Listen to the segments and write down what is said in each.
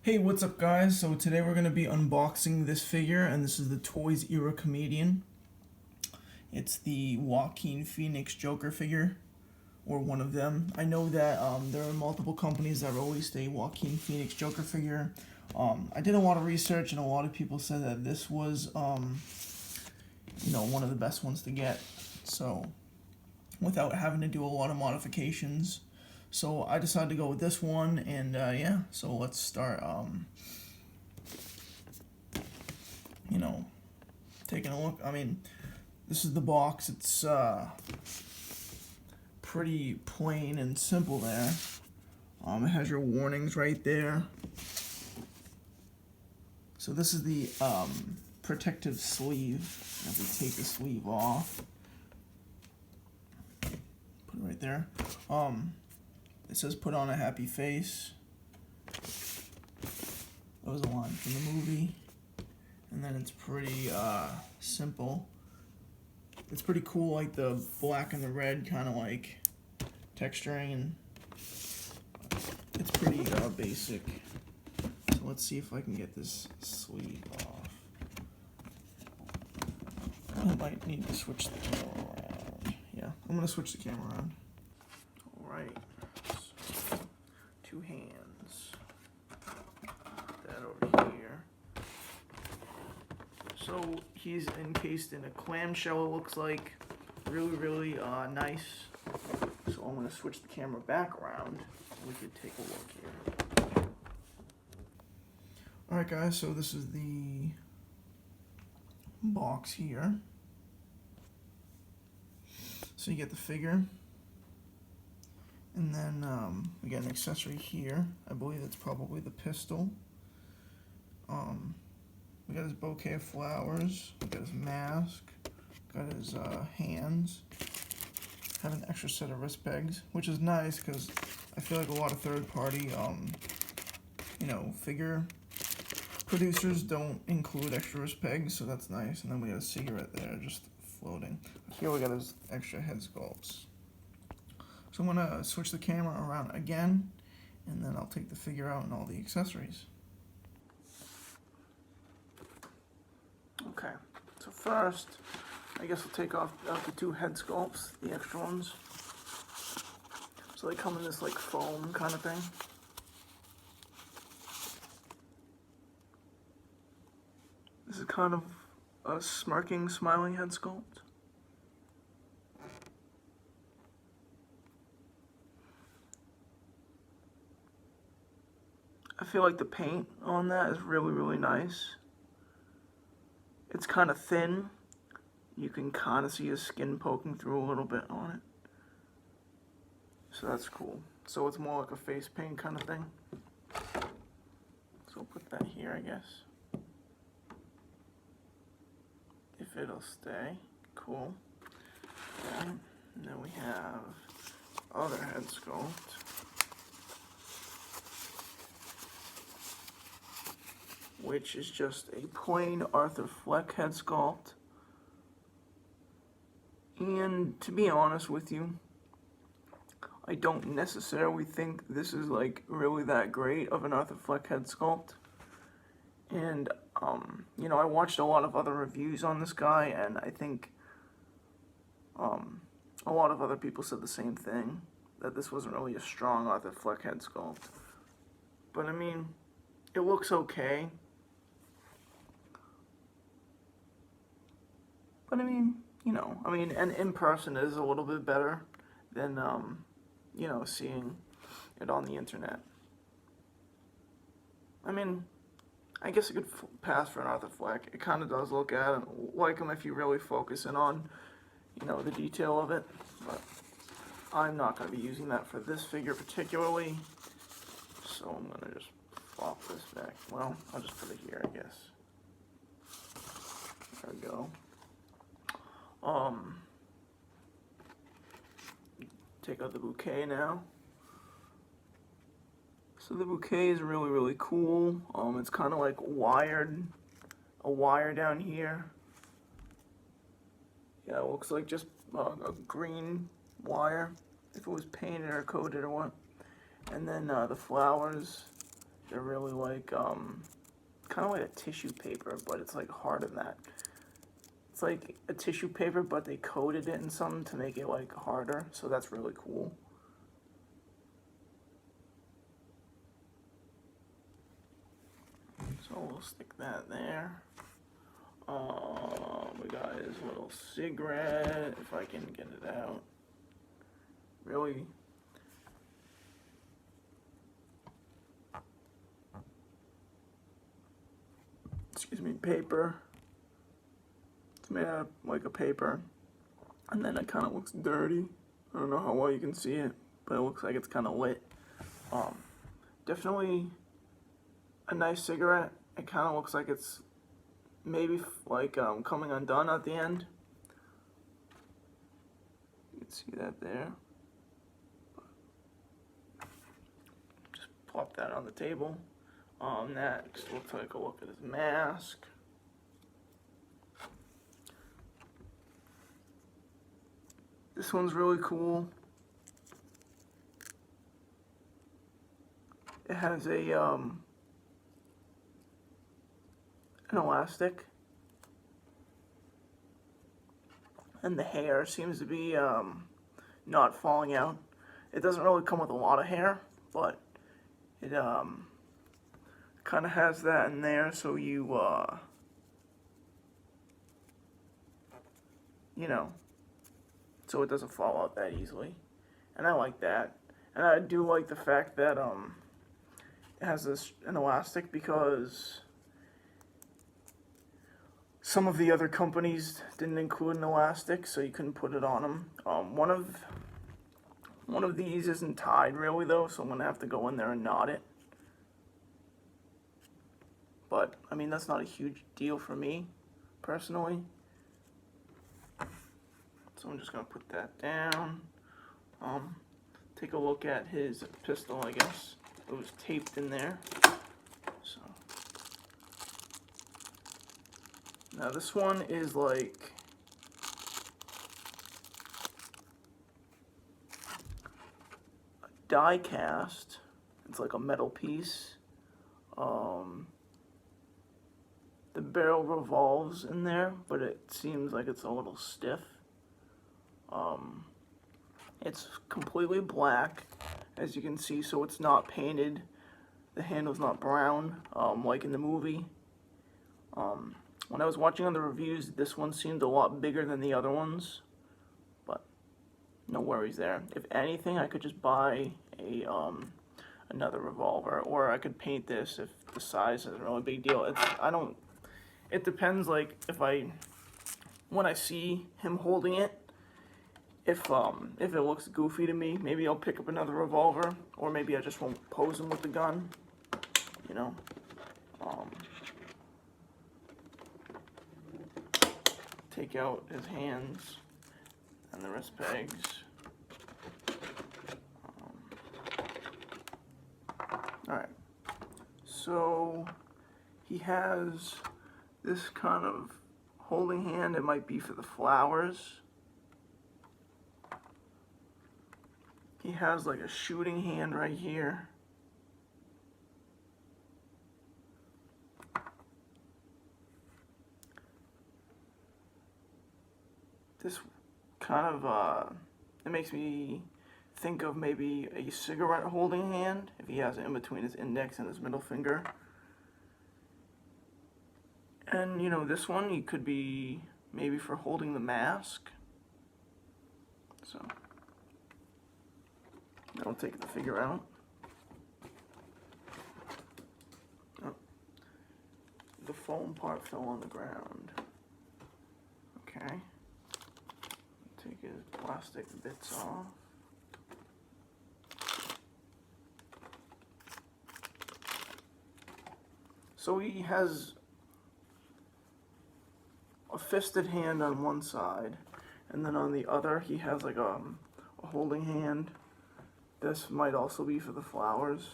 Hey, what's up guys? So today we're going to be unboxing this figure, and this is the Toys Era Comedian. It's the Joaquin Phoenix Joker figure, or one of them. I know that there are multiple companies that released a Joaquin Phoenix Joker figure. I did a lot of research, and a lot of people said that this was, one of the best ones to get. So, without having to do a lot of modifications. So I decided to go with this one, and yeah, so let's start, taking a look. I mean, this is the box. It's pretty plain and simple there. It has your warnings right there. So this is the protective sleeve. If we take the sleeve off, put it right there. It says put on a happy face. That was a line from the movie. And then it's pretty simple. It's pretty cool, like the black and the red kind of like texturing, and it's pretty basic. So let's see if I can get this sleeve off. I might need to switch the camera around. Yeah, I'm gonna switch the camera around. Alright. Two hands. Put that over here. So he's encased in a clamshell, it looks like. Really nice. So I'm going to switch the camera back around. We could take a look here. Alright guys, so this is the box here. So you get the figure. And then we got an accessory here. I believe it's probably the pistol. We got his bouquet of flowers. We got his mask. Got his hands. Have an extra set of wrist pegs, which is nice because I feel like a lot of third-party, figure producers don't include extra wrist pegs, so that's nice. And then we got a cigarette there, just floating. Here we got his extra head sculpts. So I'm going to switch the camera around again, and then I'll take the figure out and all the accessories. Okay, so first, I guess we'll take off the two head sculpts, the extra ones. So they come in this like foam kind of thing. This is kind of a smirking, smiling head sculpt. I feel like the paint on that is really nice. It's kind of thin. You can kind of see his skin poking through a little bit on it. So that's cool. So it's more like a face paint kind of thing. So I'll put that here, I guess. If it'll stay. Cool. And then we have other head sculpt. Which is just a plain Arthur Fleck head sculpt. And to be honest with you, I don't necessarily think this is like really that great of an Arthur Fleck head sculpt. And, I watched a lot of other reviews on this guy, and I think a lot of other people said the same thing, that this wasn't really a strong Arthur Fleck head sculpt. But I mean, it looks okay. But I mean, and in person is a little bit better than, seeing it on the internet. I mean, I guess it could pass for an Arthur Fleck. It kind of does look like him if you really focus in on, the detail of it. But I'm not going to be using that for this figure particularly. So I'm going to just flop this back. Well, I'll just put it here, I guess. There we go. Take out the bouquet now. So the bouquet is really cool. It's kind of like wired, a wire down here. Yeah, it looks like just a green wire, if it was painted or coated or what. And then the flowers They're really like, kind of like a tissue paper, but it's like harder than that. It's like a tissue paper, but they coated it in something to make it like harder, so that's really cool. So we'll stick that there. We got his little cigarette, if I can get it out. Really, excuse me, paper. It's made out of like a paper, and then it kind of looks dirty. I don't know how well you can see it, but it looks like it's kind of lit. Definitely a nice cigarette. It kind of looks like it's maybe like coming undone at the end. You can see that there. Just plop that on the table. Next, we'll take a look at his mask. This one's really cool. It has a an elastic, and the hair seems to be not falling out. It doesn't really come with a lot of hair, but it kind of has that in there, so you you know, so it doesn't fall out that easily, and I like that. And I do like the fact that it has an elastic, because some of the other companies didn't include an elastic, so you couldn't put it on them. One of these isn't tied really though, so I'm gonna have to go in there and knot it. But I mean, that's not a huge deal for me personally. So I'm just gonna put that down. Take a look at his pistol, I guess. It was taped in there. So now this one is like a die cast. It's like a metal piece. The barrel revolves in there, but it seems like it's a little stiff. It's completely black, as you can see, so it's not painted. The handle's not brown, like in the movie. When I was watching on the reviews, this one seemed a lot bigger than the other ones, but no worries there. If anything, I could just buy a another revolver, or I could paint this if the size isn't really a big deal. It depends, like, when I see him holding it, if it looks goofy to me, maybe I'll pick up another revolver, or maybe I just won't pose him with the gun, you know. Take out his hands and the wrist pegs. Alright, so he has this kind of holding hand. It might be for the flowers. He has like a shooting hand right here. This kind of, it makes me think of maybe a cigarette holding hand, if he has it in between his index and his middle finger. And, you know, this one, he could be maybe for holding the mask. So, I'll take the figure out. Oh, the foam part fell on the ground. Okay. Take his plastic bits off. So he has a fisted hand on one side, and then on the other he has like a holding hand. This might also be for the flowers.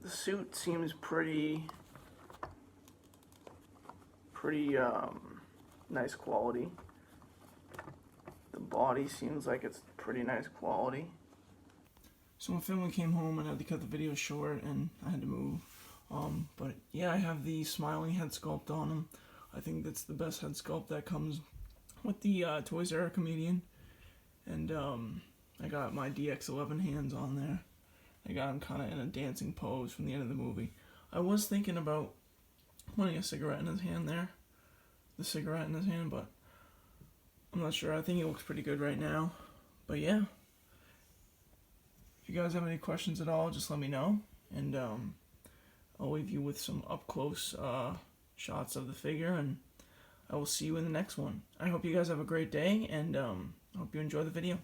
The suit seems pretty nice quality. The body seems like it's pretty nice quality. So my family came home and I had to cut the video short and I had to move. But yeah, I have the smiling head sculpt on him. I think that's the best head sculpt that comes with the Toys R Us comedian. And I got my DX11 hands on there. I got him kind of in a dancing pose from the end of the movie. I was thinking about putting a cigarette in his hand there. The cigarette in his hand, but I'm not sure. I think it looks pretty good right now. But yeah. If you guys have any questions at all, just let me know. And I'll leave you with some up-close shots of the figure. And I will see you in the next one. I hope you guys have a great day. And I hope you enjoy the video.